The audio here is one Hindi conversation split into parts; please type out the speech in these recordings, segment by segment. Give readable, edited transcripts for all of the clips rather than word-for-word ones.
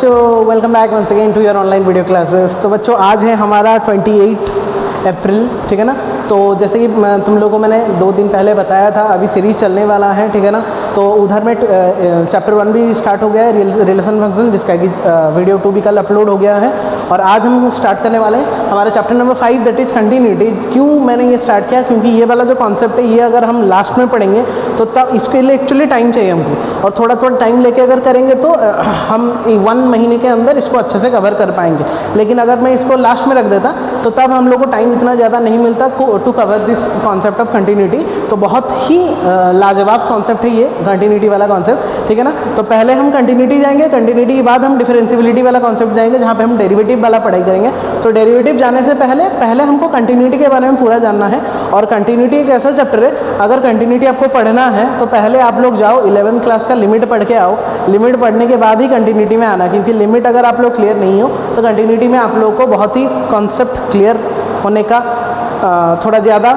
बच्चों, welcome back once again to your online video classes. तो बच्चों आज है हमारा 28 अप्रैल, ठीक है ना। तो जैसे कि तुम लोगों को मैंने 2 दिन पहले बताया था, अभी सीरीज़ चलने वाला है, ठीक है ना। तो उधर में चैप्टर 1 भी स्टार्ट हो गया है, रिलेशन फंक्शन, जिसका कि वीडियो 2 भी कल अपलोड हो गया है। और आज हम स्टार्ट करने वाले हैं हमारा chapter number 5, that is continuity. क्यों मैंने ये स्टार्ट किया, क्योंकि ये वाला जो कॉन्सेप्ट है ये अगर हम लास्ट में पढ़ेंगे तो तब इसके लिए एक्चुअली टाइम चाहिए हमको, और थोड़ा थोड़ा टाइम लेके अगर करेंगे तो हम 1 महीने के अंदर इसको अच्छे से कवर कर पाएंगे। लेकिन अगर मैं इसको लास्ट में रख देता तो तब हम लोग को टाइम इतना ज़्यादा नहीं मिलता to cover this concept of continuity. तो बहुत ही लाजवाब कॉन्सेप्ट है ये कंटिन्यूटी वाला कॉन्सेप्ट, ठीक है ना। तो पहले हम कंटिन्यूटी जाएंगे, कंटिन्यूटी के बाद हम डिफरेंशिएबिलिटी वाला कॉन्सेप्ट जाएंगे, जहाँ पे हम डेरिवेटिव वाला पढ़ाई करेंगे। तो डेरिवेटिव जाने से पहले हमको कंटिन्यूटी के बारे में पूरा जानना है। और कंटिन्यूटी एक ऐसा चैप्टर है, अगर कंटिन्यूटी आपको पढ़ना है तो पहले आप लोग जाओ 11th क्लास का लिमिट पढ़ के आओ। लिमिट पढ़ने के बाद ही कंटिन्यूटी में आना, क्योंकि लिमिट अगर आप लोग क्लियर नहीं हो तो कंटिन्यूटी में आप लोगों को बहुत ही कॉन्सेप्ट क्लियर होने का थोड़ा ज़्यादा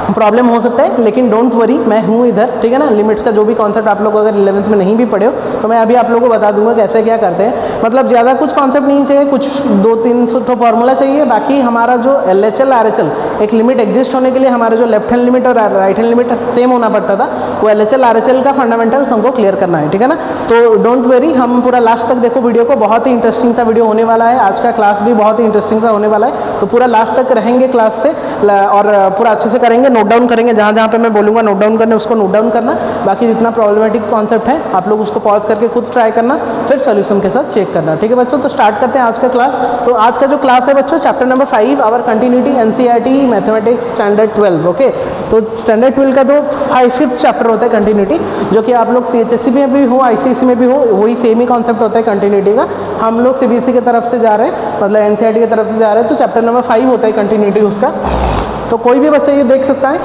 प्रॉब्लम हो सकता है। लेकिन डोंट वरी, मैं हूँ इधर, ठीक है ना। लिमिट्स का जो भी कॉन्सेप्ट आप लोग अगर 11th में नहीं भी पढ़े हो तो मैं अभी आप लोगों को बता दूंगा कैसे क्या करते हैं। मतलब ज़्यादा कुछ कॉन्सेप्ट नहीं चाहिए, कुछ 2-3 तो फॉर्मूला चाहिए। बाकी हमारा जो LHL RHL एक लिमिट एग्जिस्ट होने के लिए हमारा जो लेफ्ट हैंड लिमिट और राइट हैंड लिमिट सेम होना पड़ता था, वो LHL RHL का फंडामेंटल्स हमको क्लियर करना है, ठीक है ना। तो डोंट वरी, हम पूरा लास्ट तक देखो वीडियो को, बहुत ही इंटरेस्टिंग सा वीडियो होने वाला है। आज का क्लास भी बहुत ही इंटरेस्टिंग सा होने वाला है, तो पूरा लास्ट तक रहेंगे क्लास से और पूरा अच्छे से करेंगे, नोट डाउन करेंगे। जहाँ जहाँ पे मैं बोलूँगा नोट डाउन करने, उसको नोट डाउन करना। बाकी जितना प्रॉब्लमेटिक कॉन्सेप्ट है आप लोग उसको पॉज करके खुद ट्राई करना, फिर सोल्यूशन के साथ चेक करना, ठीक है बच्चों। तो स्टार्ट करते हैं आज का क्लास। तो आज का जो क्लास है बच्चों, chapter number 5 our continuity, NCERT mathematics standard 12, ओके। तो स्टैंडर्ड 12 का जो 5th चैप्टर होता है कंटिन्यूटी, जो कि आप लोग CHSE में भी हो, ICSE में भी हो, वही सेम ही कॉन्सेप्ट होता है कंटिन्यूटी का। हम लोग CBSE की तरफ से जा रहे हैं, मतलब NCERT की तरफ से जा रहे हैं, तो चैप्टर नंबर 5 होता है कंटिन्यूटी उसका। तो कोई भी बच्चा ये देख सकता है।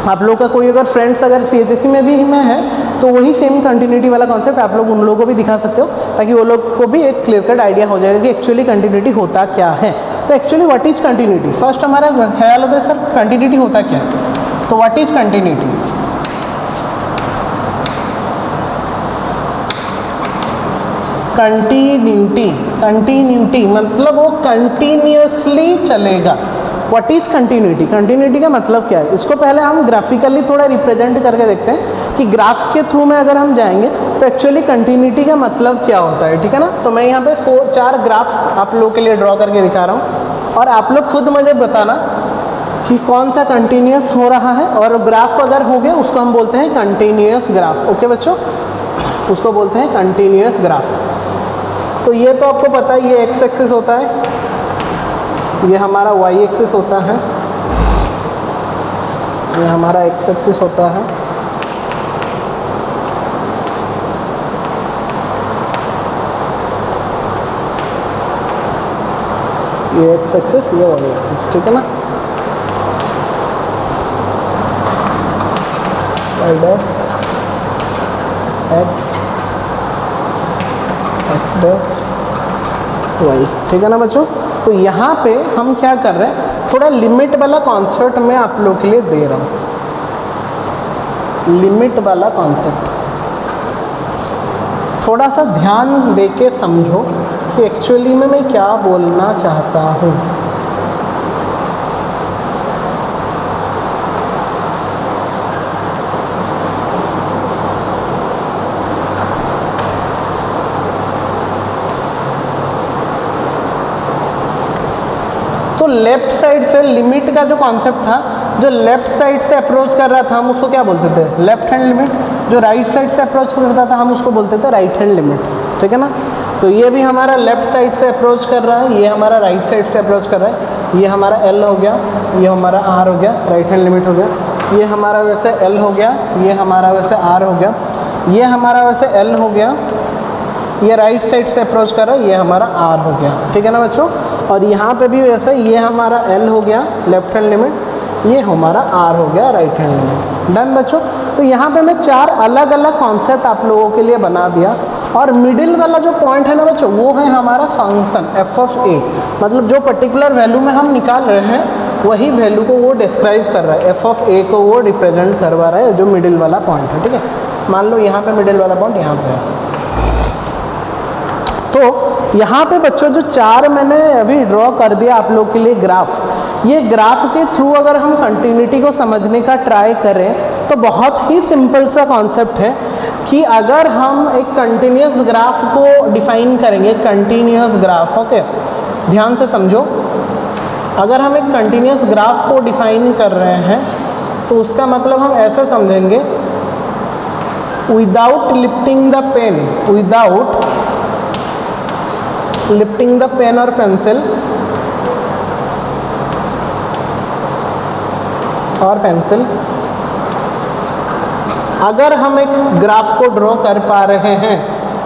आप लोग का कोई अगर फ्रेंड्स अगर CHSE में भी में है तो वही सेम कंटिन्यूटी वाला कॉन्सेप्ट आप लोग उन लोगों को भी दिखा सकते हो, ताकि वो लोग को भी एक क्लियर कट आइडिया हो जाएगा कि एक्चुअली कंटिन्यूटी होता क्या है। तो actually what is continuity, first हमारा ख्याल होता है सर कंटिन्यूटी होता क्या है। तो व्हाट इज कंटिन्यूटी, कंटिन्यूटी मतलब वो कंटिन्यूसली चलेगा। व्हाट इज कंटिन्यूटी, कंटिन्यूटी का मतलब क्या है, इसको पहले हम ग्राफिकली थोड़ा रिप्रेजेंट करके देखते हैं कि ग्राफ के थ्रू में अगर हम जाएंगे तो एक्चुअली कंटिन्यूटी का मतलब क्या होता है, ठीक है ना। तो मैं यहाँ पे 4 ग्राफ्स आप लोगों के लिए ड्रॉ करके दिखा रहा हूँ, और आप लोग खुद मुझे बताना कि कौन सा कंटिन्यूस हो रहा है। और ग्राफ अगर हो गया उसको हम बोलते हैं कंटिन्यूस ग्राफ, ओके बच्चों, उसको बोलते हैं कंटिन्यूस ग्राफ। तो ये तो आपको पता है, ये एक्स एक्सिस होता है, ये हमारा y एक्सिस होता है, ये हमारा x एक्सिस होता है, ये x एक्सिस, ये y एक्सिस, ठीक है ना। y dash x, x dash y, ठीक है ना बच्चों। तो यहाँ पे हम क्या कर रहे हैं, थोड़ा लिमिट वाला कॉन्सेप्ट मैं आप लोग के लिए दे रहा हूँ, लिमिट वाला कॉन्सेप्ट। थोड़ा सा ध्यान दे के समझो कि एक्चुअली में मैं क्या बोलना चाहता हूँ। लेफ्ट साइड से लिमिट का जो कॉन्सेप्ट था, जो लेफ्ट साइड से अप्रोच कर रहा था हम उसको क्या बोलते थे, लेफ्ट हैंड लिमिट। जो राइट साइड से अप्रोच करता था हम उसको बोलते थे राइट हैंड लिमिट, ठीक है ना। तो ये भी हमारा लेफ्ट साइड से अप्रोच कर रहा है, ये हमारा राइट साइड से अप्रोच कर रहा है। ये हमारा L हो गया, ये हमारा R हो गया, राइट हैंड लिमिट हो गया। ये हमारा वैसे L हो गया, ये हमारा वैसे R हो गया, ये हमारा वैसे L हो गया, ये राइट साइड से अप्रोच कर रहा है, ये हमारा R हो गया, ठीक है ना बच्चों। और यहाँ पे भी वैसे ये हमारा L हो गया लेफ्ट हैंड लिमिट, ये हमारा R हो गया राइट हैंड लिमिट। डन बच्चों। तो यहाँ पे मैं 4 अलग अलग कॉन्सेप्ट आप लोगों के लिए बना दिया। और मिडिल वाला जो पॉइंट है ना बच्चों, वो है हमारा फंक्शन f(a), मतलब जो पर्टिकुलर वैल्यू में हम निकाल रहे हैं वही वैल्यू को वो डिस्क्राइब कर रहा है, f(a) को वो रिप्रेजेंट करवा रहा है, जो मिडिल वाला पॉइंट है, ठीक है। मान लो यहाँ पे मिडिल वाला पॉइंट यहाँ पे है, तो यहाँ पे बच्चों जो चार मैंने अभी ड्रॉ कर दिया आप लोग के लिए ग्राफ, ये ग्राफ के थ्रू अगर हम कंटिन्यूटी को समझने का ट्राई करें तो बहुत ही सिंपल सा कॉन्सेप्ट है कि अगर हम एक कंटिन्यूस ग्राफ को डिफाइन करेंगे, कंटिन्यूस ग्राफ, ओके ध्यान से समझो, अगर हम एक कंटिन्यूस ग्राफ को डिफाइन कर रहे हैं तो उसका मतलब हम ऐसा समझेंगे, without lifting the pen, without lifting the pen और पेंसिल अगर हम एक ग्राफ को ड्रॉ कर पा रहे हैं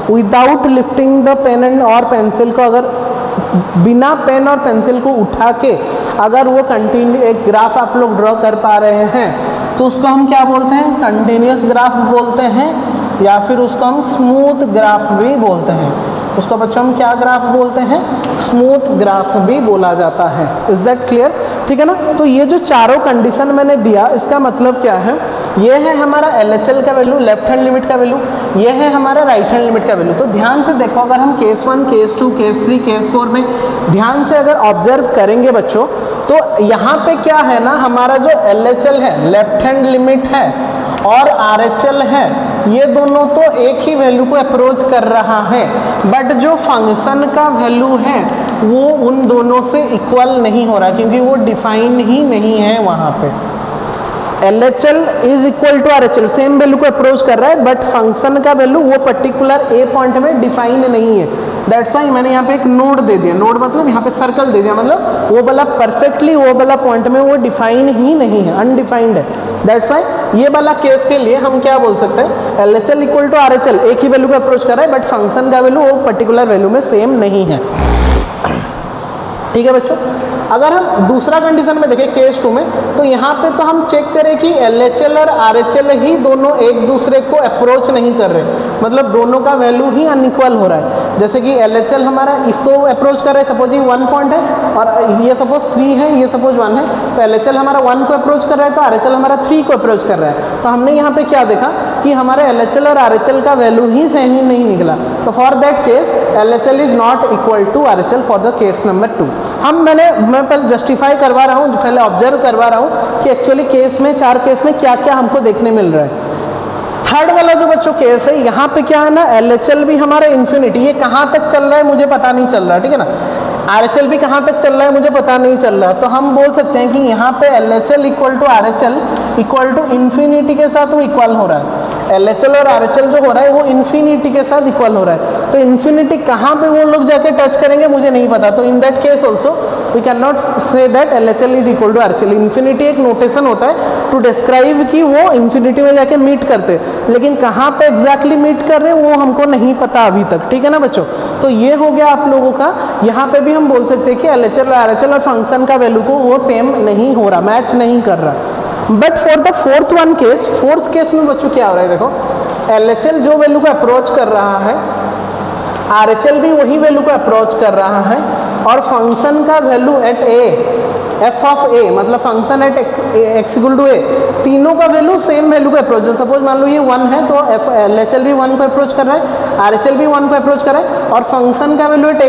without lifting the pen and और पेंसिल को, अगर बिना पेन और पेंसिल को उठा के अगर वो कंटिन्यू एक ग्राफ आप लोग ड्रॉ कर पा रहे हैं तो उसको हम क्या बोलते हैं, कंटिन्यूस ग्राफ बोलते हैं, या फिर उसको हम स्मूथ ग्राफ भी बोलते हैं। उसको बच्चों हम क्या ग्राफ बोलते हैं, स्मूथ ग्राफ भी बोला जाता है। Is that clear? ठीक है ना। तो ये जो चारों कंडीशन मैंने दिया इसका मतलब क्या है, ये है हमारा LHL का वैल्यू, लेफ्ट हैंड लिमिट का वैल्यू, ये है हमारा राइट हैंड लिमिट का वैल्यू। तो ध्यान से देखो, अगर हम केस 1, केस 2, केस 3, केस 4 में ध्यान से अगर ऑब्जर्व करेंगे बच्चों, तो यहाँ पे क्या है ना, हमारा जो LHL है, लेफ्ट हैंड लिमिट है, और RHL है, ये दोनों तो एक ही वैल्यू को अप्रोच कर रहा है, बट जो फंक्शन का वैल्यू है वो उन दोनों से इक्वल नहीं हो रहा, क्योंकि वो डिफाइन ही नहीं है वहां पे। LHL is equal to RHL, same value को अप्रोच कर रहा है, बट फंक्शन का वैल्यू वो पर्टिकुलर ए पॉइंट में डिफाइन नहीं है। दैट्स वाई मैंने यहाँ पे एक नोड दे दिया, नोड मतलब यहाँ पे सर्कल दे दिया, मतलब वो वाला परफेक्टली वो वाला पॉइंट में वो डिफाइन ही नहीं है, अनडिफाइंड है। दैट्स वाई ये वाला केस के लिए हम क्या बोल सकते हैं, LHL इक्वल टू RHL, एक ही वैल्यू को अप्रोच कर रहा है, बट फंक्शन का वैल्यू वो पर्टिकुलर वैल्यू में सेम नहीं है। ठीक है बच्चों। अगर हम दूसरा कंडीशन में देखें केस 2 में, तो यहाँ पे तो हम चेक करें कि LHL और RHL ही दोनों एक दूसरे को अप्रोच नहीं कर रहे, मतलब दोनों का वैल्यू ही अनइक्वल हो रहा है। जैसे कि LHL हमारा इसको अप्रोच कर रहा है, सपोज ये 1 पॉइंट है और ये सपोज 3 है, ये सपोज 1 है, तो LHL हमारा 1 को अप्रोच कर रहा है, तो RHL हमारा 3 को अप्रोच कर रहा है। तो हमने यहाँ पे क्या देखा कि हमारे LHL और RHL का वैल्यू ही सही नहीं निकला। तो for that case LHL is not equal to RHL for the case number 2। मैं पहले जस्टिफाई करवा रहा हूँ, पहले ऑब्जर्व करवा रहा हूँ कि एक्चुअली केस में, 4 केस में क्या क्या हमको देखने मिल रहा है। थर्ड वाला जो बच्चों केस है, यहाँ पे क्या है ना, LHL भी हमारा इन्फिनिटी, ये कहाँ तक चल रहा है मुझे पता नहीं चल रहा, ठीक है ना, RHL भी कहाँ तक चल रहा है मुझे पता नहीं चल रहा। तो हम बोल सकते हैं कि यहाँ पे LHL equal to RHL equal to infinity के साथ वो इक्वल हो रहा है। LHL और RHL जो हो रहा है वो इन्फिनिटी के साथ इक्वल हो रहा है। तो इन्फिनिटी कहाँ पे वो लोग जाके टच करेंगे मुझे नहीं पता। तो in that case also we can not say that LHL is equal to RHL। Infinity एक नोटेशन होता है टू डिस्क्राइब कि वो इन्फिनिटी में जाके मीट करते, लेकिन कहाँ पे एग्जैक्टली मीट कर रहे हैं वो हमको नहीं पता अभी तक। ठीक है ना बच्चों। तो ये हो गया आप लोगों का। यहाँ पे भी हम बोल सकते हैं कि LHL और RHL और फंक्शन का वैल्यू को वो सेम नहीं हो रहा, मैच नहीं कर रहा। But for the fourth case में बच्चों क्या हो रहा है, देखो LHL जो वैल्यू को अप्रोच कर रहा है, RHL भी वही वैल्यू को अप्रोच कर रहा है, और फंक्शन का value at a, f of a मतलब function at x equal to a, तीनों का वैल्यू सेम वैल्यू को अप्रोच। सपोज मान लो ये 1 है तो LHL भी 1 को अप्रोच कर रहा है, RHL भी 1 को अप्रोच कर रहा है, और फंक्शन का वैल्यू एट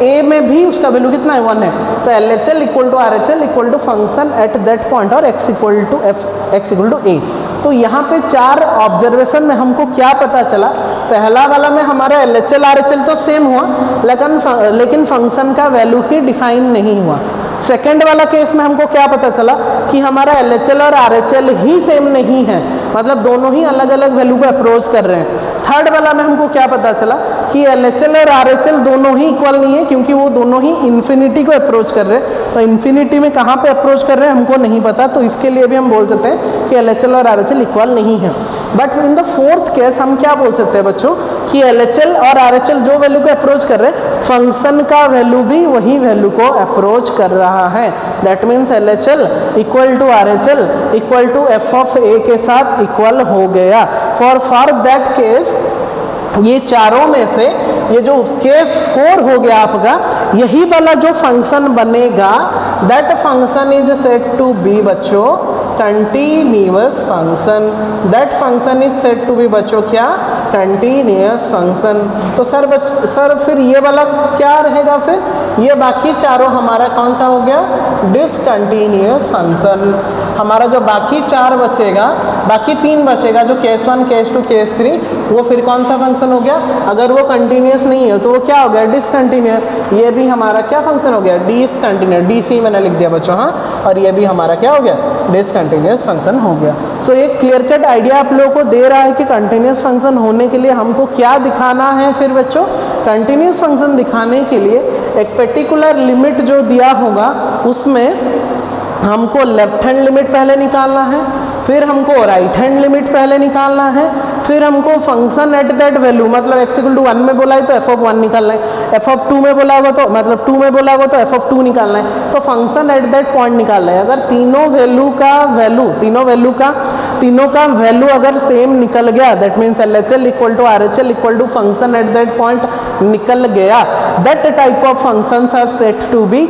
a में भी उसका वैल्यू कितना है, 1 है। तो LHL equal to RHL equal to function at that point और x इक्वल टू a। तो यहाँ पे 4 ऑब्जर्वेशन में हमको क्या पता चला, पहला वाला में हमारा LHL RHL तो सेम हुआ, लेकिन फंक्शन का वैल्यू ही डिफाइन नहीं हुआ। सेकेंड वाला केस में हमको क्या पता चला कि हमारा LHL और RHL ही सेम नहीं है, मतलब दोनों ही अलग अलग वैल्यू को अप्रोच कर रहे हैं। थर्ड वाला में हमको क्या पता चला कि LHL और RHL दोनों ही इक्वल नहीं है, क्योंकि वो दोनों ही इन्फिनिटी को अप्रोच कर रहे हैं। तो इन्फिनिटी में कहाँ पे अप्रोच कर रहे हैं हमको नहीं पता, तो इसके लिए भी हम बोल सकते हैं कि LHL और RHL इक्वल नहीं है। But in the fourth case हम क्या बोल सकते हैं बच्चों कि LHL और RHL जो वैल्यू को अप्रोच कर रहे हैं, फंक्शन का वैल्यू भी वही वैल्यू को अप्रोच कर रहा है। That means LHL equal to RHL equal to f of a के साथ इक्वल हो गया। फॉर दैट केस ये चारों में से ये जो केस 4 हो गया आपका, यही वाला जो फंक्शन बनेगा, that function is said to be बच्चों continuous function, that function is said to be बच्चों क्या, कंटिन्यूअस फंक्शन। तो सर फिर ये वाला क्या रहेगा, फिर ये बाकी चारों हमारा कौन सा हो गया, डिसकंटिन्यूअस फंक्शन। हमारा जो बाकी चार बचेगा, बाकी तीन बचेगा जो केस 1 केस 2 केस 3, वो फिर कौन सा फंक्शन हो गया, अगर वो कंटिन्यूअस नहीं है तो वो क्या हो गया, डिसकंटिन्यूअस। ये भी हमारा क्या फंक्शन हो गया, डिसकंटिन्यूअस, डीसी मैंने लिख दिया बच्चों, हाँ, और ये भी हमारा क्या हो गया, डिसकंटिन्यूअस फंक्शन हो गया। सो एक क्लियर कट आइडिया आप लोगों को दे रहा है कि कंटिन्यूअस फंक्शन होने के लिए हमको क्या दिखाना है। फिर बच्चों कंटिन्यूअस फंक्शन दिखाने के लिए एक पर्टिकुलर लिमिट जो दिया होगा उसमें हमको लेफ्ट हैंड लिमिट पहले निकालना है, फिर हमको राइट हैंड लिमिट पहले निकालना है, फिर हमको फंक्शन एट दैट वैल्यू, मतलब x = 1 में बोला है तो f(1) निकालना है, f(2) में बोला होगा तो मतलब 2 में बोला होगा तो f(2) निकालना है। तो फंक्शन एट दैट पॉइंट निकालना है। अगर तीनों का वैल्यू अगर सेम निकल गया, that means LHL = RHL = function at that point निकल गया, that type of functions are said to be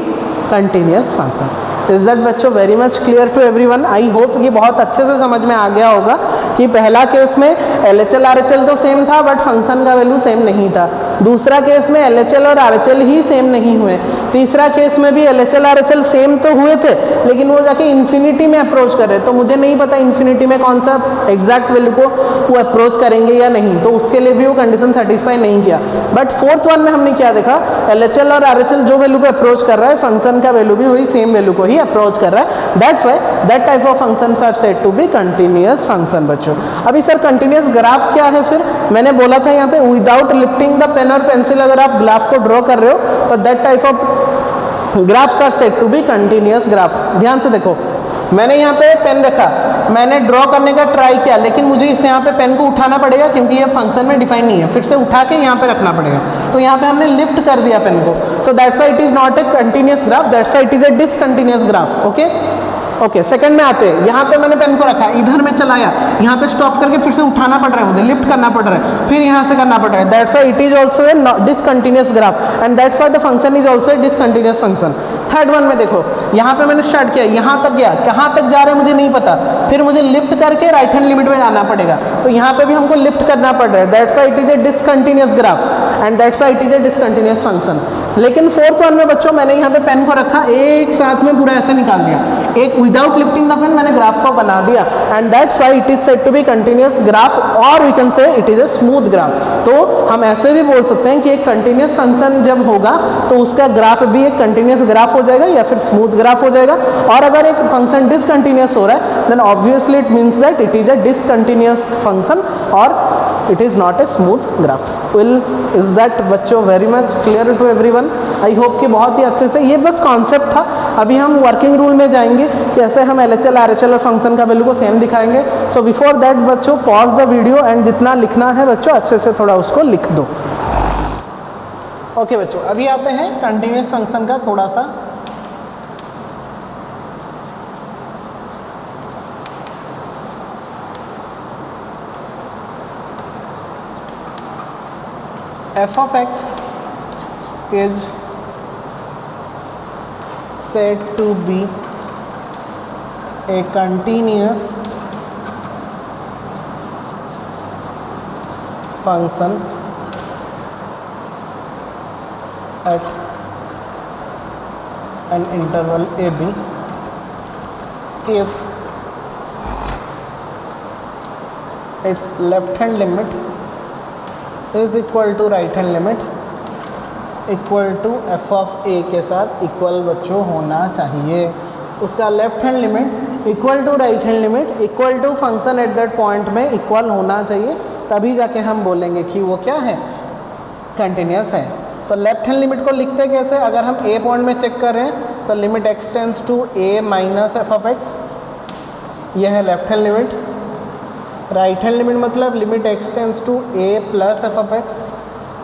continuous function. Is that बच्चों very much clear to everyone? I hope ये बहुत अच्छे से समझ में आ गया होगा कि पहला केस में LHL RHL तो सेम था बट फंक्शन का वैल्यू सेम नहीं था, दूसरा केस में LHL और RHL ही सेम नहीं हुए, तीसरा केस में भी LHL RHL सेम तो हुए थे लेकिन वो जाके इन्फिनिटी में अप्रोच कर रहे, तो मुझे नहीं पता इन्फिनिटी में कौन सा एग्जैक्ट वैल्यू को वो अप्रोच करेंगे या नहीं, तो उसके लिए भी वो कंडीशन सेटिस्फाई नहीं किया। बट फोर्थ वन में हमने क्या देखा, LHL और RHL जो वैल्यू को अप्रोच कर रहा है फंक्शन का वैल्यू भी वही सेम वैल्यू को ही अप्रोच कर रहा है, that's why that type of functions are said to be continuous function. बच्चों अभी सर कंटिन्यूअस ग्राफ क्या है, फिर मैंने बोला था यहाँ पे विदाउट लिफ्टिंग द पेन और पेंसिल अगर आप ग्राफ को ड्रॉ कर रहे हो तो that type of graphs are said to be continuous graph. ध्यान से देखो, मैंने यहाँ पे पेन रखा, मैंने ड्रॉ करने का ट्राई किया लेकिन मुझे इस यहाँ पे पेन को उठाना पड़ेगा क्योंकि ये फंक्शन में डिफाइन नहीं है, फिर से उठा के यहाँ पे रखना पड़ेगा, तो यहाँ पे हमने लिफ्ट कर दिया पेन को, so that's why it is not A continuous graph, that's why it is a discontinuous graph. Okay second में आते हैं, यहाँ पे मैंने पेन को रखा, इधर में चलाया, यहाँ पे स्टॉप करके फिर से उठाना पड़ रहा है, मुझे लिफ्ट करना पड़ रहा है, फिर यहाँ से करना पड़ रहा है, that's why it is also a discontinuous graph and that's why the function is also a discontinuous function. Third one में देखो, यहाँ पे मैंने स्टार्ट किया, यहाँ तक गया, कहाँ तक जा रहे हैं मुझे नहीं पता, फिर मुझे लिफ्ट करके राइट हैंड लिमिट में जाना पड़ेगा, तो यहाँ पे भी हमको लिफ्ट करना पड़ रहा है, that's why it is a discontinuous graph and that's why it is a discontinuous function. लेकिन फोर्थ वन में बच्चों मैंने यहाँ पे पेन को रखा, एक साथ में पूरा ऐसे निकाल दिया, एक विदाउट लिफ्टिंग द पेन मैंने ग्राफ को बना दिया and that's why it is said to be continuous graph और we can say it is a smooth graph. तो हम ऐसे भी बोल सकते हैं कि एक कंटिन्यूअस फंक्शन जब होगा तो उसका ग्राफ भी एक कंटिन्यूअस ग्राफ हो जाएगा या फिर स्मूथ ग्राफ हो जाएगा, और अगर एक फंक्शन डिसकंटिन्यूअस हो रहा है then obviously it means that it is a discontinuous function और it is not a smooth graph. Will is that बच्चों very much clear to everyone? I hope कि बहुत ही अच्छे से, ये बस कॉन्सेप्ट था, अभी हम वर्किंग रूल में जाएंगे कैसे हम LHL RHL और फंक्शन का वैल्यू को सेम दिखाएंगे। सो बिफोर दैट बच्चों पॉज द वीडियो एंड जितना लिखना है बच्चों अच्छे से थोड़ा उसको लिख दो। ओके बच्चों अभी आते हैं कंटिन्यूअस फंक्शन का थोड़ा सा f of x is said to be a continuous function at an interval ab if its left hand limit is equal to right hand limit equal to f of a के साथ इक्वल बच्चों होना चाहिए। उसका left hand limit equal to right hand limit equal to function at that point में इक्वल होना चाहिए, तभी जाके हम बोलेंगे कि वो क्या है, कंटिन्यूअस है। तो लेफ्ट हैंड लिमिट को लिखते कैसे, अगर हम a पॉइंट में चेक कर रहे हैं तो limit x tends to a minus f of x, यह है left hand limit. Right hand limit मतलब limit x tends to a plus f of x,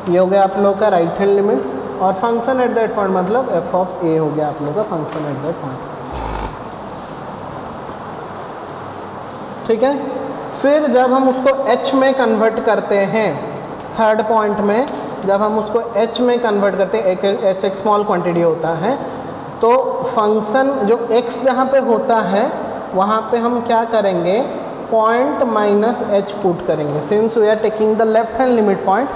ये हो गया आप लोगों का राइट हैंड लिमिट, और फंक्शन एट दैट पॉइंट मतलब f of a हो गया आप लोगों का फंक्शन एट दैट पॉइंट। ठीक है, फिर जब हम उसको h में कन्वर्ट करते हैं, थर्ड पॉइंट में जब हम उसको h में कन्वर्ट करते हैं, h एक स्मॉल क्वांटिटी होता है, तो फंक्शन जो x जहाँ पे होता है वहाँ पे हम क्या करेंगे, पॉइंट माइनस एच पुट करेंगे। Since we are taking the left hand limit point,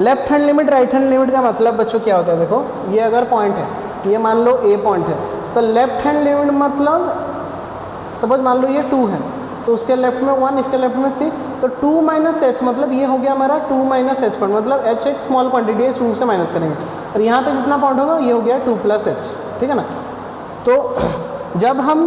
left hand limit right hand limit का मतलब बच्चों क्या होता है, देखो ये अगर पॉइंट है, ये मान लो ए पॉइंट है, तो लेफ्ट हैंड लिमिट मतलब सपोज मान लो ये 2 है, तो उसके लेफ्ट में 1, इसके लेफ्ट में 3, तो 2 माइनस एच मतलब ये हो गया हमारा 2 माइनस एच पॉइंट, मतलब एच एक स्मॉल क्वांटिटी है, 2 से माइनस करेंगे, और यहाँ पे जितना पॉइंट होगा ये हो गया 2 प्लस एच, ठीक है ना। तो जब हम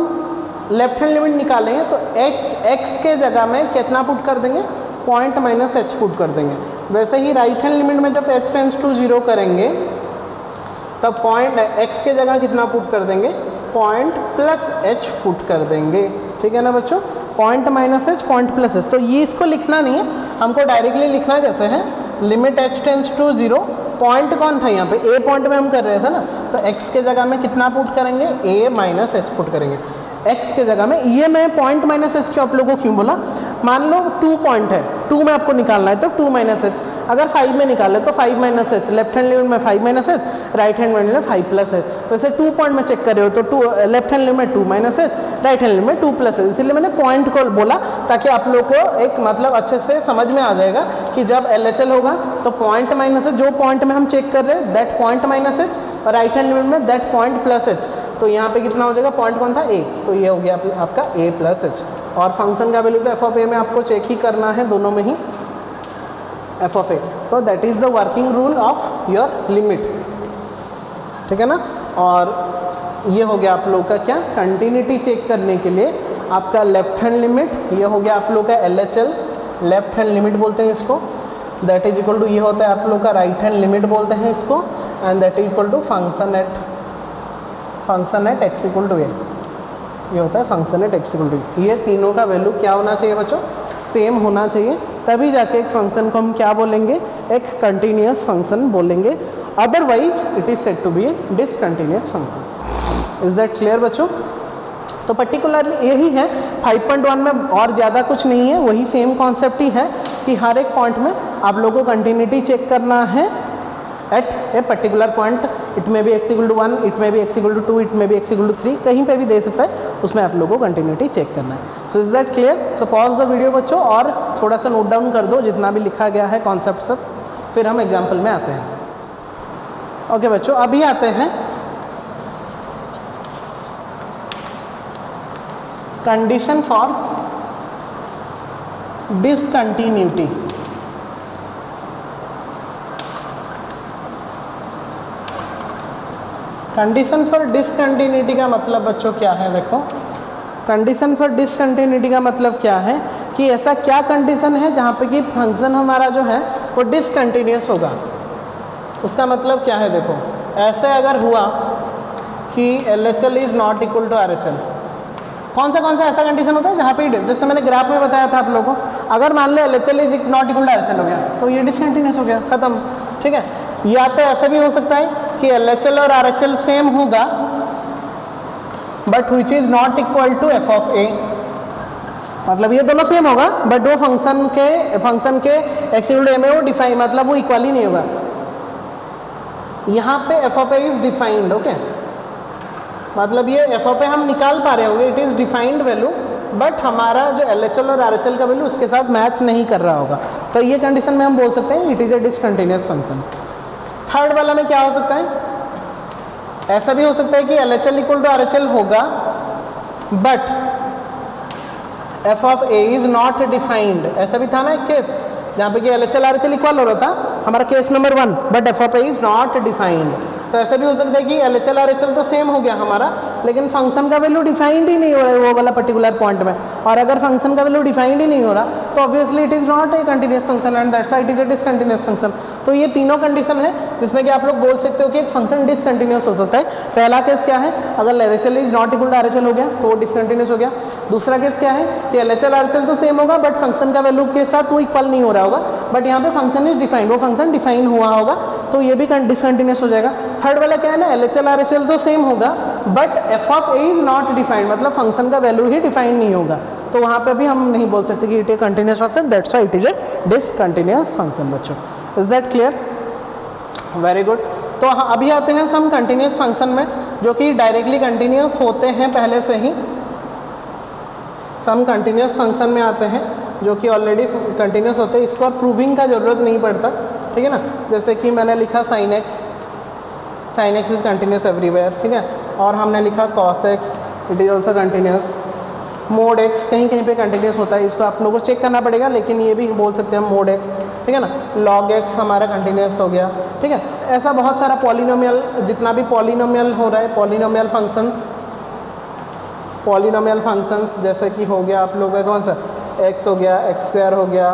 लेफ्ट हैंड लिमिट निकालेंगे तो x के जगह में कितना पुट कर देंगे, पॉइंट माइनस एच पुट कर देंगे। वैसे ही राइट हैंड लिमिट में जब h टेंड्स टू 0 करेंगे तब पॉइंट x के जगह कितना पुट कर देंगे, पॉइंट प्लस एच पुट कर देंगे, ठीक है ना बच्चों। Point minus H, point plus H, तो ये इसको लिखना नहीं है, हमको डायरेक्टली लिखना कैसे है, limit h tends to 0, point कौन था यहाँ पे, ए पॉइंट में हम कर रहे थे ना, तो x के जगह में कितना पुट करेंगे, a माइनस एच पुट करेंगे x के जगह में। ये मैं पॉइंट माइनस एच क्यों आप लोगों को क्यों बोला, मान लो 2 पॉइंट है, 2 में आपको निकालना है तो 2 माइनस एच, अगर 5 में निकाले तो 5 minus H, left hand limit में 5 minus H, right hand limit में 5 प्लस एच। वैसे 2 पॉइंट में चेक कर रहे हो तो 2 लेफ्ट हैंड लिमिट में 2 minus H, right hand limit में 2 प्लस एच, इसलिए मैंने पॉइंट को बोला ताकि आप लोग को एक मतलब अच्छे से समझ में आ जाएगा कि जब LHL होगा तो पॉइंट माइनस एच, जो पॉइंट में हम चेक कर रहे हैं दैट पॉइंट माइनस एच, और राइट हैंड लिमिट में दैट पॉइंट प्लस एच, तो यहाँ पे कितना हो जाएगा, पॉइंट कौन था, a, तो ये हो गया आपका a प्लस एच। और फंक्शन का वैल्यू तो एफ ऑफ ए में आपको चेक ही करना है, दोनों में ही एफ ऑफ ए, तो that is the working rule of your limit, ठीक है ना। और ये हो गया आप लोग का क्या, कंटिन्यूटी चेक करने के लिए आपका लेफ्ट हैंड लिमिट, ये हो गया आप लोग का LHL, लेफ्ट हैंड लिमिट बोलते हैं इसको, दैट इज इक्वल टू ये होता है आप लोग का राइट हैंड लिमिट बोलते हैं इसको, and that is equal to function at x equal to a, ये होता है function at x equal to. ये तीनों का वैल्यू क्या होना चाहिए बच्चों, सेम होना चाहिए, तभी जाके एक फंक्शन को हम क्या बोलेंगे, एक कंटिन्यूअस फंक्शन बोलेंगे, otherwise it is said to be a discontinuous function. Is that clear बच्चों। तो पर्टिकुलरली यही है 5.1 में, और ज़्यादा कुछ नहीं है, वही सेम कॉन्सेप्ट ही है कि हर एक पॉइंट में आप लोगों को कंटिन्यूटी चेक करना है at a particular point, it में भी x इक्वल टू 1, इट में भी x इक्वल टू 2, इट में भी x इक्वल टू 3, कहीं पे भी दे सकता है, उसमें आप लोगों को कंटिन्यूटी चेक करना है। So is that clear. So pause the video बच्चों और थोड़ा सा नोट डाउन कर दो जितना भी लिखा गया है कॉन्सेप्ट सब, फिर हम एग्जाम्पल में आते हैं। ओके बच्चों, अभी आते हैं condition for discontinuity. Condition for discontinuity का मतलब बच्चों क्या है, देखो कंडीशन फॉर डिसकंटिन्यूटी का मतलब क्या है कि ऐसा क्या कंडीशन है जहाँ पे कि फंक्शन हमारा जो है वो डिसकंटिन्यूअस होगा। उसका मतलब क्या है, देखो ऐसे अगर हुआ कि LHL is not equal to RHL, कौन सा ऐसा कंडीशन होता है जहाँ पे, जैसे मैंने ग्राफ में बताया था आप लोगों को, अगर मान लो LHL is not equal to RHL हो गया तो ये डिसकंटिन्यूअस हो गया, खत्म, ठीक है। या तो ऐसा भी हो सकता है कि LHL और RHL सेम होगा but which is not equal to f of a, मतलब ये दोनों सेम होगा बट वो फंक्शन के x इक्वल टू a में वो डिफाइन, मतलब वो इक्वल ही नहीं होगा। यहाँ पे F of A is defined, okay, मतलब ये एफ ऑफ ए हम निकाल पा रहे होंगे, it is defined value, but हमारा जो LHL और RHL का वैल्यू उसके साथ मैच नहीं कर रहा होगा, तो ये कंडीशन में हम बोल सकते हैं it is a discontinuous function. Third वाला में क्या हो सकता है, ऐसा भी हो सकता है कि LHL इक्वल टू RHL होगा but F of A is not defined, ऐसा भी था ना एक केस जहाँ पे कि LHL RHL इक्वल हो रहा था, हमारा case number 1, but F of A is not defined. तो ऐसा भी हो सकता है कि LHL RHL तो सेम हो गया हमारा, लेकिन फंक्शन का वैल्यू डिफाइंड ही नहीं हो रहा है वो वाला पर्टिकुलर पॉइंट में, और अगर फंक्शन का वैल्यू डिफाइंड ही नहीं हो रहा तो obviously it is not A continuous function and that's why it is a discontinuous function. तो ये तीनों कंडीशन है जिसमें कि आप लोग बोल सकते हो कि एक फंक्शन डिसकंटिन्यूअस हो सकता है। पहला केस क्या है, अगर LHL is not equal to RHL हो गया तो वो डिसकंटिन्यूअस हो गया। दूसरा केस क्या है कि LHL RHL तो सेम होगा बट फंक्शन का वैल्यू के साथ वो इक्वल नहीं हो रहा होगा, बट यहाँ पे फंक्शन इज डिफाइंड, वो फंक्शन डिफाइन हुआ होगा तो ये भी डिसकंटिन्यूअस हो जाएगा। थर्ड वाला क्या है ना, LHL RHL तो सेम होगा but F of A is not defined, मतलब फंक्शन का वैल्यू ही डिफाइंड नहीं होगा, तो वहाँ पे भी हम नहीं बोल सकते कि it is continuous function, that's why it is a discontinuous function. बच्चों is that clear, very good. तो अभी आते हैं हम कंटिन्यूअस फंक्शन में जो कि डायरेक्टली कंटिन्यूअस होते हैं पहले से ही। सम कंटिन्यूस फंक्शन में आते हैं जो कि ऑलरेडी कंटिन्यूस होते हैं, इसको अब प्रूविंग का ज़रूरत नहीं पड़ता, ठीक है ना। जैसे कि मैंने लिखा sine x is continuous everywhere, ठीक है, और हमने लिखा cos x it is also continuous, mode x कहीं कहीं पे कंटिन्यूस होता है, इसको आप लोगों को चेक करना पड़ेगा, लेकिन ये भी बोल सकते हैं हम मोड एक्स, ठीक है ना। लॉग एक्स हमारा कंटिन्यूस हो गया, ठीक है। ऐसा बहुत सारा पॉलिनोमियल, जितना भी पॉलिनोमियल हो रहा है, पॉलिनोमियल फंक्शंस जैसे कि हो गया आप लोगों का कौन सा एक्स हो गया, एक्स स्क्वायर हो गया,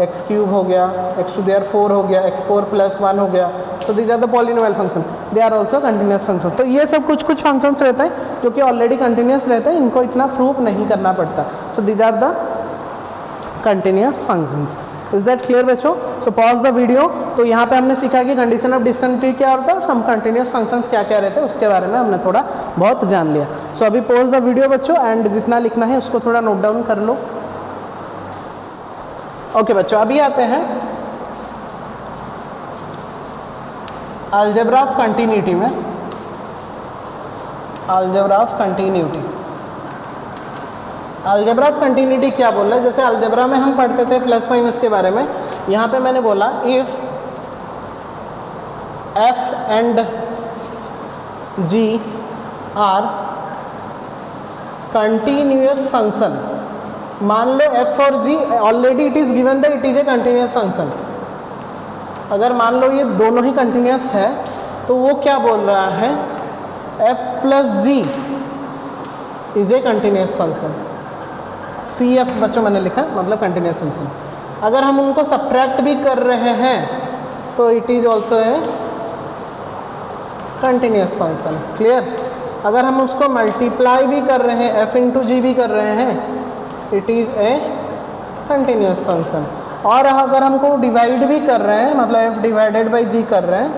एक्स क्यूब हो गया, एक्स टू देयर 4 हो गया, एक्स 4 प्लस 1 हो गया। So these are the polynomial function, they are also continuous function. तो ये सब कुछ फंक्शंस रहते हैं जो कि ऑलरेडी कंटिन्यूस रहते हैं, इनको इतना प्रूव नहीं करना पड़ता। So these are the continuous functions. Is that clear बच्चों? So pause the video. तो यहाँ पे हमने सीखा कि कंडीशन ऑफ डिसकंटिन्यूटी क्या होता है और सम कंटिन्यूस फंक्शंस क्या क्या रहते हैं, उसके बारे में हमने थोड़ा बहुत जान लिया। सो अभी पॉज द वीडियो बच्चों, एंड जितना लिखना है उसको थोड़ा नोट डाउन कर लो। ओके बच्चों, अभी आते हैं अलजेब्रा ऑफ कंटिन्यूटी में। अलजेब्रा ऑफ कंटिन्यूटी क्या बोल रहा है? जैसे अलजेब्रा में हम पढ़ते थे प्लस माइनस के बारे में, यहाँ पे मैंने बोला if f and g are continuous function, मान लो एफ और g already it is given that it is a continuous function. अगर मान लो ये दोनों ही कंटिन्यूअस है तो वो क्या बोल रहा है, F plus G is a continuous function. C F बच्चों मैंने लिखा मतलब कंटिन्यूअस फंक्शन। अगर हम उनको सब्ट्रैक्ट भी कर रहे हैं तो it is also a continuous function. Clear? अगर हम उसको मल्टीप्लाई भी कर रहे हैं, एफ इंटू जी भी कर रहे हैं, it is a continuous function. और अगर हमको डिवाइड भी कर रहे हैं, मतलब एफ डिवाइडेड बाई जी कर रहे हैं,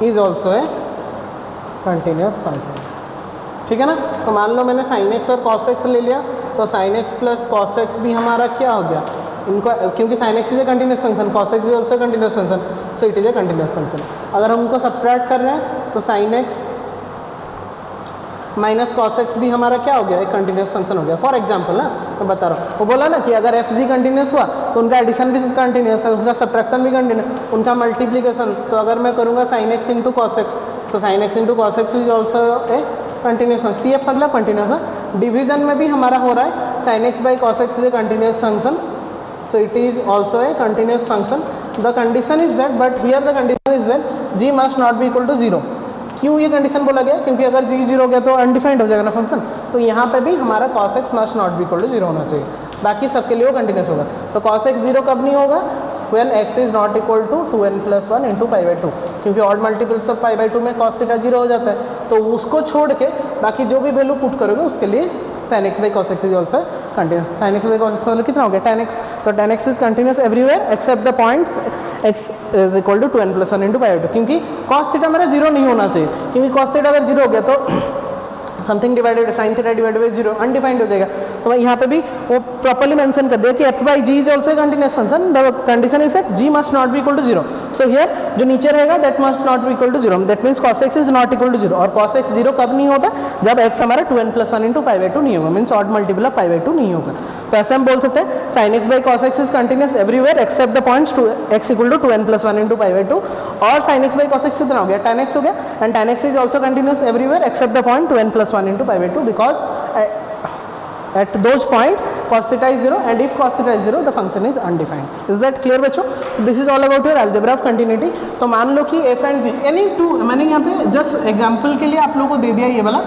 is also a continuous function. ठीक है ना। तो मान लो मैंने साइन एक्स और कॉस एक्स ले लिया, तो sine x plus cos x भी हमारा क्या हो गया, इनको, क्योंकि sine x is a continuous function, cos x is also continuous function, so it is a continuous function. अगर हम उनको सब्ट्रैक्ट कर रहे हैं तो sine x minus cos x भी हमारा क्या हो गया, एक कंटिन्यूअस फंक्शन हो गया। फॉर एग्जाम्पल ना मैं बता रहा हूँ, वो बोला ना कि अगर एफ जी कंटिन्यूअस हुआ तो उनका एडिशन भी कंटिन्यूअस है, उनका सब्ट्रैक्शन भी कंटिन्यूअस, उनका मल्टीप्लीकेशन। तो अगर मैं करूँगा sine x into cos x, तो sine x into cos x is also a continuous function. C f मतलब कंटिन्यूअस है। डिवीजन में भी हमारा हो रहा है sine x by cos x is a continuous function, so it is also a continuous function. The condition is that, but here the condition is that ji must not be equal to zero. क्यों ये कंडीशन बोला गया? क्योंकि अगर जी जीरो हो गया तो अनडिफाइंड हो जाएगा ना फंक्शन, तो यहाँ पे भी हमारा cos x must not be equal to zero होना चाहिए, बाकी सबके लिए वो कंटिन्यूस होगा। तो cos x जीरो कब नहीं होगा? when x is not equal to 2n plus 1 into pi by 2, क्योंकि odd multiples of pi by 2 में cos थीटा जीरो हो जाता है। तो उसको छोड़ के बाकी जो भी वैल्यू पुट करोगे उसके लिए sin x by cos x is also continuous. sin x by cos x मतलब कितना हो गया, tan x। तो tan x is continuous everywhere except the point x is equal to 2n plus 1 into pi by 2, क्योंकि cos थीटा मेरा जीरो नहीं होना चाहिए, क्योंकि cos थीटा अगर जीरो हो गया तो something divided sine theta divided by zero undefined हो जाएगा। तो यहाँ पे भी वो प्रॉपर्ली मेंशन कर दिया कि F by G is also continuous function, the condition is that ji must not be equal to zero. So here जो नीचे रहेगा that must not be equal to zero, that means cos x is not equal to zero. और cos x जीरो कब नहीं होता? जब x हमारा 2n plus 1 into pi by 2 नहीं होगा, means odd multiple of pi by 2 नहीं होगा। तो ऐसे हम बोल सकते हैं sine x by cos x is continuous everywhere except the points x equal to 2n plus 1 into pi by 2, और sine x by cos x कितना हो गया, tan x हो गया, and tan x is also continuous everywhere except the point 2n plus 1 into pi by 2, because at those points cos theta is 0, and if cos theta is 0 the function is undefined. Is that clear बच्चों? So this is all about your algebra of continuity. तो मान लो कि f and g यानी टू, मैंने यहाँ पे जस्ट एग्जांपल के लिए आप लोगों को दे दिया ये वाला।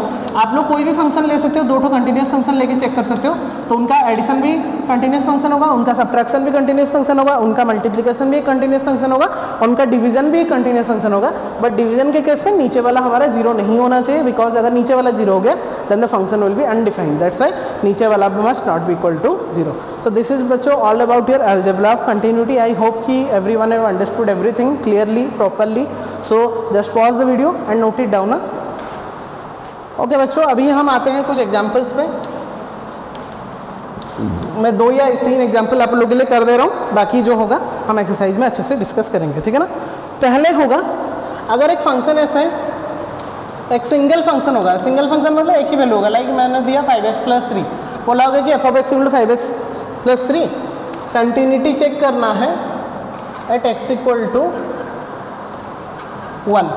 आप लोग कोई भी फंक्शन ले सकते हो, दो कंटिन्यूअस फंक्शन लेके चेक कर सकते हो, तो उनका एडिशन भी कंटिन्यूअस फंक्शन होगा, उनका सब्ट्रैक्शन भी कंटिन्यूअस फंक्शन होगा, उनका मल्टीप्लिकेशन भी एक कंटिन्यूअस फंक्शन होगा, उनका डिवीजन भी एक कंटिन्यूअस फंक्शन होगा। बट डिवीजन के केस में नीचे वाला हमारा जीरो नहीं होना चाहिए, बिकॉज अगर नीचे वाला जीरो हो गया then the function will be undefined, that's why नीचे वाला must not be equal to zero. So this is बच्चों all about your algebra of continuity. I hope कि everyone have understood everything clearly properly. So just pause the video and note it down. Okay बच्चों, अभी हम आते हैं कुछ एग्जांपल्स पे। मैं 2 या 3 एग्जांपल आप लोगों के लिए कर दे रहा हूँ, बाकी जो होगा हम एक्सरसाइज में अच्छे से डिस्कस करेंगे, ठीक है ना। पहले होगा, अगर एक फंक्शन ऐसा है, एक सिंगल फंक्शन होगा, सिंगल फंक्शन मतलब एक ही वैल्यू होगा, लाइक मैंने दिया 5x प्लस 3। बोला होगा कि F of x equal to 5x plus 3, continuity check करना है at x equal to 1,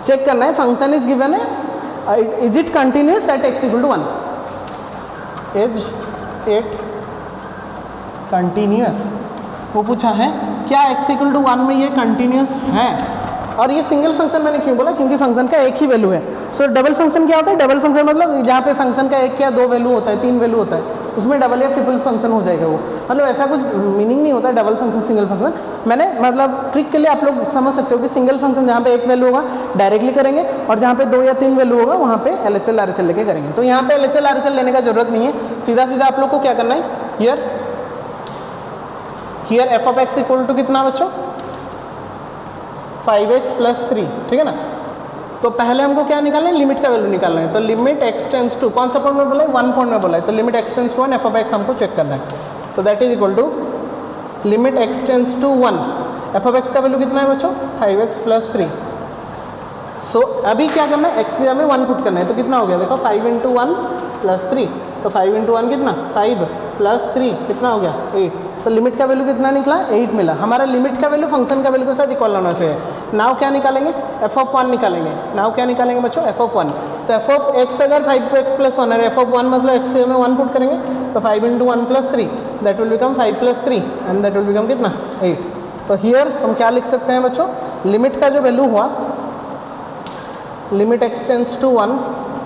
check करना है फंक्शन इज गिवन है, is it continuous at x equal to 1, is it continuous, वो पूछा है क्या एक्स इक्वल टू 1 में ये कंटिन्यूस है। और ये सिंगल फंक्शन मैंने क्यों बोला, क्योंकि फंक्शन का एक ही वैल्यू है। सो डबल फंक्शन क्या होता है, डबल फंक्शन मतलब जहाँ पे फंक्शन का एक या दो वैल्यू होता है, तीन वैल्यू होता है, उसमें डबल या ट्रिपल फंक्शन हो जाएगा वो, मतलब ऐसा कुछ मीनिंग नहीं होता डबल फंक्शन सिंगल फंक्शन। मैंने मतलब ट्रिक के लिए आप लोग समझ सकते हो कि सिंगल फंक्शन जहाँ पे एक वैल्यू होगा डायरेक्टली करेंगे, और जहाँ पे दो या तीन वैल्यू होगा वहाँ पे LHL RHL लेके करेंगे। तो यहाँ पे LHL RHL लेने का जरूरत नहीं है, सीधा सीधा आप लोग को क्या करना है, here F of x equal to कितना बच्चों, 5x प्लस 3, ठीक है ना। तो पहले हमको क्या निकालना है, लिमिट का वैल्यू निकालना है। तो लिमिट x टेंस टू, कौन सा पॉइंट में बोला है, 1 पॉइंट में बोला है, तो limit x tends to 1 F of x हमको चेक करना है। तो that is equal to limit x tends to 1, F of x का वैल्यू कितना है बच्चों, 5x प्लस 3। सो अभी क्या करना है, x की जगह में 1 पुट करना है, तो कितना हो गया देखो, 5 इंटू 1 प्लस 3, तो 5 इंटू 1 कितना, 5 प्लस 3 कितना हो गया, 8। तो लिमिट का वैल्यू कितना निकला, 8 मिला। हमारा लिमिट का वैल्यू फंक्शन का वैल्यू के साथ इक्वल होना चाहिए। नाउ क्या निकालेंगे, एफ ऑफ 1 निकालेंगे। नाउ क्या निकालेंगे बच्चों, एफ ऑफ 1। तो एफ ऑफ एक्स अगर 5x प्लस 1 है, एफ ऑफ 1 मतलब एक्स में 1 पुट करेंगे, तो 5 into 1 plus 3 that will become 5 plus 3 and that will become कितना, 8। तो हियर हम क्या लिख सकते हैं बच्चों, लिमिट का जो वैल्यू हुआ, limit x tends to 1,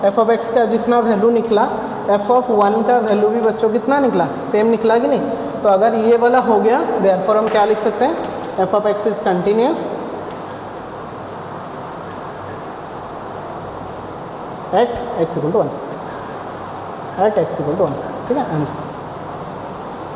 F of x का जितना वैल्यू निकला, एफ ऑफ 1 का वैल्यू भी बच्चों कितना निकला, सेम निकला कि नहीं। तो अगर ये वाला हो गया, देयरफॉर हम क्या लिख सकते हैं, F of x is continuous at x equal to 1, at x equal to 1, ठीक है आंसर।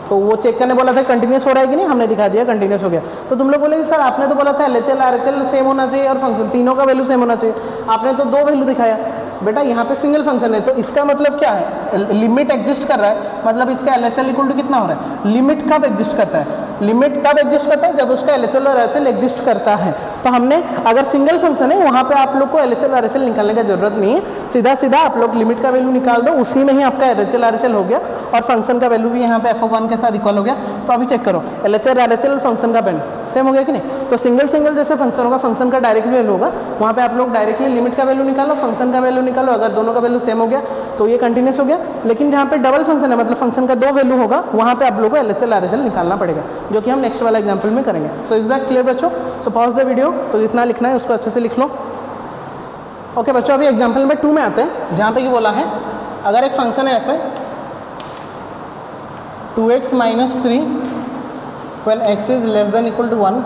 तो वो चेक करने बोला था कंटिन्यूस हो रहा है कि नहीं, हमने दिखा दिया कंटिन्यूस हो गया। तो तुम लोग बोले सर आपने तो बोला था LHL RHL सेम होना चाहिए और फंक्शन तीनों का वैल्यू सेम होना चाहिए, आपने तो दो वैल्यू दिखाया। बेटा यहाँ पे सिंगल फंक्शन है, तो इसका मतलब क्या है, लिमिट एग्जिस्ट कर रहा है, मतलब इसका LHL इक्वल टू कितना हो रहा है, लिमिट कब एग्जिस्ट करता है, लिमिट कब एग्जिस्ट करता है, जब उसका LHL और RHL एग्जिस्ट करता है। तो हमने अगर सिंगल फंक्शन है वहाँ पे आप लोग को LHL RHL निकालने का जरूरत नहीं है, सीधा सीधा आप लोग लिमिट का वैल्यू निकाल दो, उसी में ही आपका LHL RHL हो गया और फंक्शन का वैल्यू भी यहाँ पे एफ ऑफ 1 के साथ इक्वल हो गया। तो अभी चेक करो, LHL RHL और फंक्शन का वैल्यू सेम हो गया कि नहीं। तो सिंगल सिंगल जैसे फंक्शन होगा, फंक्शन का डायरेक्ट वैल्यू होगा, वहाँ पे आप लोग डायरेक्टली लिमिट का वैल्यू निकालो, फंक्शन का वैल्यू निकालो, अगर दोनों का वैल्यू सेम हो गया तो ये कंटिन्यूस हो गया। लेकिन जहाँ पे डबल फंक्शन है, मतलब फंक्शन का दो वैल्यू होगा, वहाँ पे आप लोगों को LHL RHL निकालना पड़ेगा, जो कि हम नेक्स्ट वाला एग्जाम्पल में करेंगे। सो इज दैट क्लियर बच्चों। सो पॉज द वीडियो, तो जितना लिखना है उसको अच्छे से लिख लो। ओके बच्चों, अभी एग्जाम्पल नंबर 2 में आते हैं, जहाँ पे ये बोला है अगर एक फंक्शन है ऐसे 2x minus 3 when x is less than equal to 1,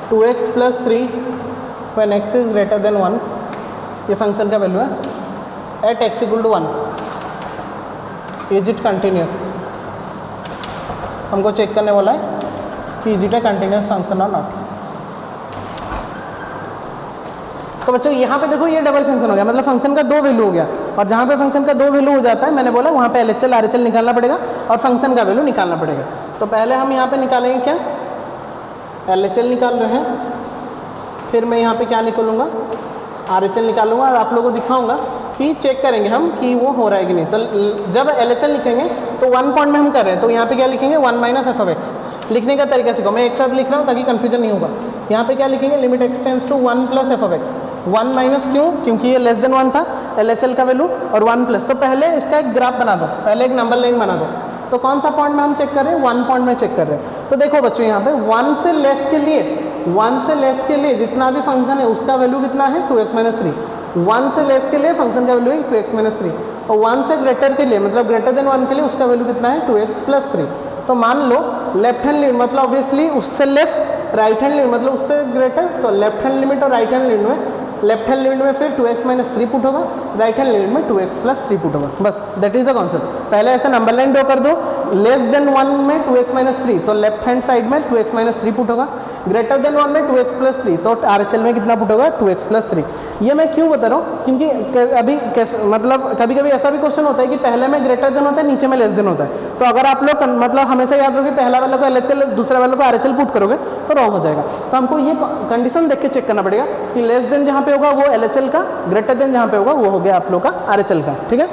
2x plus 3 when x is greater than 1, ये फंक्शन का वैल्यू है at x equal to 1, is it continuous. हमको चेक करने वाला है कि is it a continuous function और नॉट। तो बच्चों यहाँ पे देखो ये डबल फंक्शन हो गया, मतलब फंक्शन का दो वैल्यू हो गया, और जहाँ पे फंक्शन का दो वैल्यू हो जाता है, मैंने बोला वहाँ पे LHL RHL निकालना पड़ेगा और फंक्शन का वैल्यू निकालना पड़ेगा। तो पहले हम यहाँ पे निकालेंगे क्या, LHL निकाल रहे हैं, फिर मैं यहाँ पे क्या निकालूंगा, RHL निकालूंगा और आप लोगों को दिखाऊंगा कि चेक करेंगे हम कि वो हो रहा है कि नहीं। तो जब LHL लिखेंगे तो 1 पॉइंट में हम कर रहे हैं, तो यहाँ पे क्या लिखेंगे, 1 माइनस एफ ऑफ एक्स। लिखने का तरीका सीखो, मैं एक साथ लिख रहा हूँ ताकि कंफ्यूजन नहीं होगा। यहाँ पे क्या लिखेंगे, limit x tends to 1 plus F of x, 1 minus क्यों, क्योंकि ये लेस देन 1 था LHL का वैल्यू, और 1 प्लस। तो पहले इसका एक ग्राफ बना दो, पहले एक नंबर लाइन बना दो। तो कौन सा पॉइंट में हम चेक कर रहे हैं, 1 पॉइंट में चेक कर रहे हैं। तो देखो बच्चों यहाँ पे 1 से लेस के लिए, 1 से लेस के लिए जितना भी फंक्शन है उसका वैल्यू कितना है, 2x माइनस 3। 1 से लेस के लिए फंक्शन का वैल्यू है 2x माइनस 3, और 1 से ग्रेटर के लिए, मतलब ग्रेटर देन 1 के लिए उसका वैल्यू कितना है, 2x प्लस 3। तो मान लो लेफ्ट हैंड लिमिट मतलब ऑब्वियसली उससे लेस, राइट हैंड लिमिट मतलब उससे ग्रेटर, तो लेफ्ट हैंड लिमिट और राइट हैंड लिमिट में, लेफ्ट हैंड लिमिट में फिर 2x माइनस 3 पुट होगा, राइट हैंड लिमिट में 2x प्लस 3 पुट होगा। बस दैट इज द कॉन्सेप्ट। पहले ऐसा नंबर लाइन ड्रॉ कर दो, लेस देन 1 में 2x माइनस 3, तो लेफ्ट हैंड साइड में 2x माइनस 3 पुट होगा, ग्रेटर देन 1 में 2x प्लस 3, तो RHL में कितना पुट होगा, 2x प्लस 3। ये मैं क्यों बता रहा हूँ, क्योंकि अभी मतलब कभी कभी ऐसा भी क्वेश्चन होता है कि पहले में ग्रेटर देन होता है, नीचे में लेस देन होता है। तो अगर आप लोग मतलब हमेशा याद रखो कि पहला वाले को LHL, दूसरा वाले को RHL पुट करोगे तो रॉन्ग हो जाएगा। तो हमको ये कंडीशन देख के चेक करना पड़ेगा कि लेस देन जहाँ पे होगा वो LHL का, ग्रेटर देन जहाँ पे होगा वो हो गया आप लोग का RHL का, ठीक है।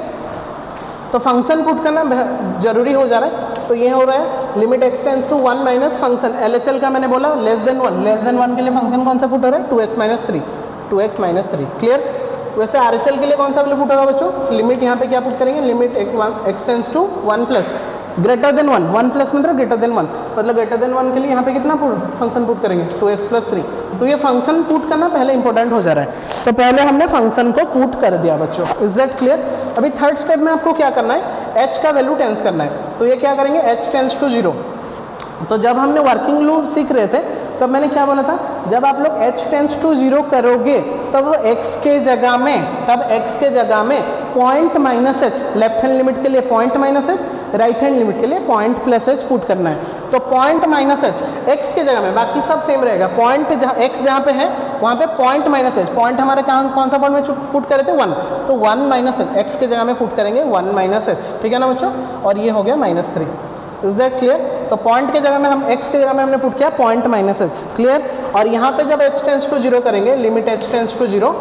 तो फंक्शन पुट करना जरूरी हो जा रहा है। तो ये हो रहा है limit x tends to 1 minus function LHL का मैंने बोला लेस देन 1 के लिए फंक्शन कौन सा पुट हो रहा है 2x माइनस 3 क्लियर। वैसे RHL के लिए कौन सा वैल्यू पुट होगा बच्चों, लिमिट यहाँ पे क्या पुट करेंगे, limit x tends to 1 plus greater than 1 plus मतलब ग्रेटर देन 1, मतलब ग्रेटर देन 1 के लिए यहाँ पे कितना फंक्शन पुट करेंगे 2x प्लस 3। तो ये फंक्शन पुट करना पहले इंपॉर्टेंट हो जा रहा है। तो पहले हमने फंक्शन को पुट कर दिया बच्चों, इज दैट क्लियर। अभी थर्ड स्टेप में आपको क्या करना है, h का वैल्यू टेंस करना है। तो ये क्या करेंगे, h टेंस टू 0। तो जब हमने वर्किंग लूप सीख रहे थे तब मैंने क्या बोला था, जब आप लोग h टेंस टू 0 करोगे तब वो x के जगह में point minus h, left hand limit के लिए point minus h, right hand limit के लिए पॉइंट प्लस h पुट करना है। तो पॉइंट माइनस h x के जगह में, बाकी सब सेम रहेगा, पॉइंट जहाँ x जहाँ पे है वहाँ पे पॉइंट माइनस h, पॉइंट हमारे कौन सा पॉइंट में पुट करे थे 1, तो 1 माइनस h x के जगह में पुट करेंगे 1 माइनस h, ठीक है ना बच्चों। और ये हो गया -3, इज दैट क्लियर। तो पॉइंट के जगह में हम x के जगह में हमने पुट किया पॉइंट माइनस h, क्लियर। और यहाँ पे जब h टेंस टू 0 करेंगे, लिमिट h टेंस टू 0,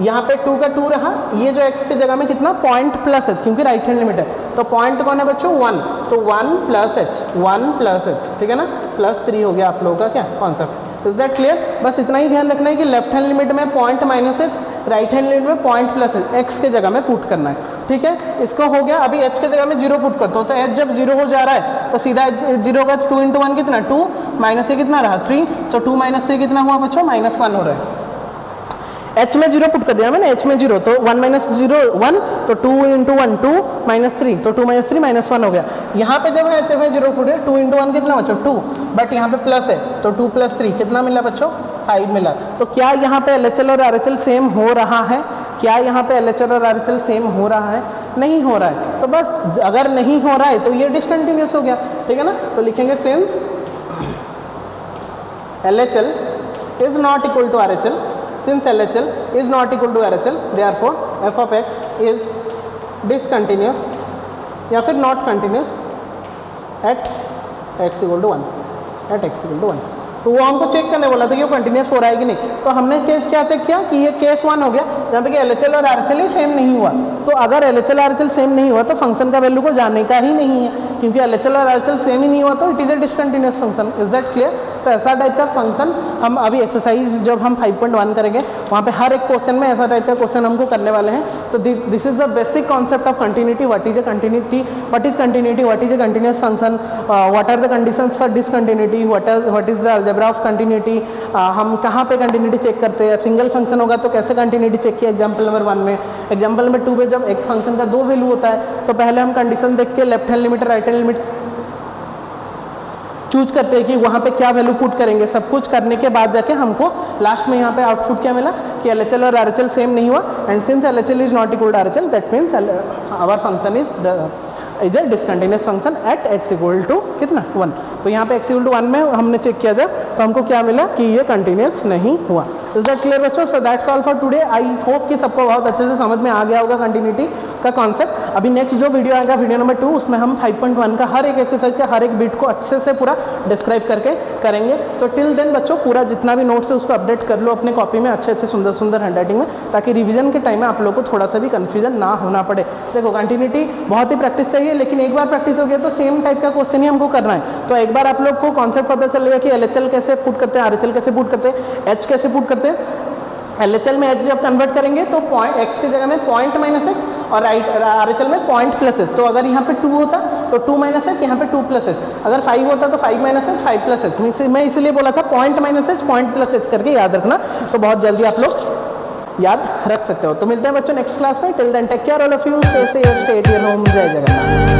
यहाँ पे 2 का 2 रहा, ये जो x के जगह में कितना पॉइंट प्लस h, क्योंकि राइट हैंड लिमिट है। तो पॉइंट कौन है बच्चों 1, तो 1 प्लस h, ठीक है ना, +3 हो गया आप लोगों का क्या कॉन्सेप्ट, इज दैट क्लियर। बस इतना ही ध्यान रखना है कि लेफ्ट हैंड लिमिट में point minus h, right hand limit में पॉइंट प्लस h, x के जगह में पुट करना है, ठीक है। इसको हो गया। अभी h के जगह में 0 पुट करते हो, तो h जब 0 हो जा रहा है तो सीधा 0 का 2 × 1 कितना 2, माइनस से कितना रहा 3, तो 2 - 3 कितना हुआ बच्चों -1 हो रहा है। h में 0 पुट कर दिया मैंने, h में 0, तो 1 - 0 1, तो 2 × 1 2 -3, तो 2 - 3 -1 हो गया। यहाँ पे जब h में 0 पुट है 2 × 1 कितना बच्चों 2, बट यहाँ पे प्लस है तो 2 + 3 कितना मिला बच्चों 5 मिला। तो क्या यहाँ पे LHL और RHL सेम हो रहा है, क्या यहाँ पे LHL और RHL सेम हो रहा है, नहीं हो रहा है। तो बस अगर नहीं हो रहा है तो ये डिसकंटिन्यूअस हो गया, ठीक है ना। तो लिखेंगे since LHL is not equal to RHL, since LHL is not equal to RHL, therefore f of x is discontinuous या फिर not continuous at x equal to 1, at x equal to 1। तो वो हमको चेक करने बोला था कि वो कंटिन्यूस हो रहा है कि नहीं। तो हमने केस क्या चेक किया कि ये केस 1 हो गया, जहाँ पे कि LHL और RHL ही सेम नहीं हुआ। तो अगर LHL RHL सेम नहीं हुआ तो फंक्शन का वैल्यू को जानने का ही नहीं है, क्योंकि LHL और RHL सेम ही नहीं हुआ तो it is a discontinuous function, is that clear. तो ऐसा टाइप का फंक्शन हम अभी एक्सरसाइज जब हम 5.1 करेंगे वहाँ पे हर एक क्वेश्चन में ऐसा टाइप का क्वेश्चन हमको करने वाले हैं। तो this is the basic concept of continuity, what is continuity, what is a continuous function, what are the conditions for discontinuity, what is the algebra of continuity, हम कहाँ पे कंटिन्यूटी चेक करते हैं, सिंगल फंक्शन होगा तो कैसे कंटिन्यूटी चेक किया एग्जाम्पल नंबर 1 में, एग्जाम्पल नंबर 2 में जब एक फंक्शन का 2 वैल्यू होता है तो पहले हम कंडीशन देख के left hand limit right hand limit choose करते हैं कि वहाँ पे क्या वैल्यू पुट करेंगे। सब कुछ करने के बाद जाके हमको लास्ट में यहाँ पे आउटपुट क्या मिला कि LHL और RHL सेम नहीं हुआ, and since LHL is not equal to RHL that means our function is a discontinuous function at x equal to कितना 1। तो यहाँ पे x इक्वल टू 1 में हमने चेक किया जब तो हमको क्या मिला कि ये कंटिन्यूअस नहीं हुआ। इज दैट क्लियर बच्चों। So that's all for today. I hope कि सबको बहुत अच्छे से समझ में आ गया होगा कंटिन्यूटी का कॉन्सेप्ट। अभी नेक्स्ट जो वीडियो आएगा वीडियो नंबर 2, उसमें हम 5.1 का हर एक एक्सरसाइज का हर एक बिट को अच्छे से पूरा डिस्क्राइब करके करेंगे। तो टिल देन बच्चों पूरा जितना भी नोट्स है उसको अपडेट कर लो अपने कॉपी में अच्छे अच्छे सुंदर सुंदर हैंडराइटिंग में, ताकि रिवीजन के टाइम में आप लोग को थोड़ा सा भी कन्फ्यूजन ना होना पड़े। देखो कंटिन्यूटी बहुत ही प्रैक्टिस चाहिए, लेकिन एक बार प्रैक्टिस हो गया तो सेम टाइप का क्वेश्चन ही हमको करना है। तो एक बार आप लोग को कॉन्सेप्ट पता चल गया कि LHL कैसे पुट करते हैं, RHL कैसे पुट करते हैं, H कैसे पुट करते हैं। LHL में H जब कन्वर्ट करेंगे तो x की जगह में पॉइंट माइनस h और RHL में पॉइंट प्लस h। तो अगर यहाँ पे 2 होता तो 2 माइनस h, यहाँ पे 2 प्लस h। अगर 5 होता तो 5 माइनस h 5 प्लस h। मैं इसलिए बोला था point minus h point plus h करके याद रखना, तो बहुत जल्दी आप लोग याद रख सकते हो। तो मिलते हैं बच्चों नेक्स्ट क्लास में। Till then take care all of you, stay safe, stay at your home. जय जगन्नाथ।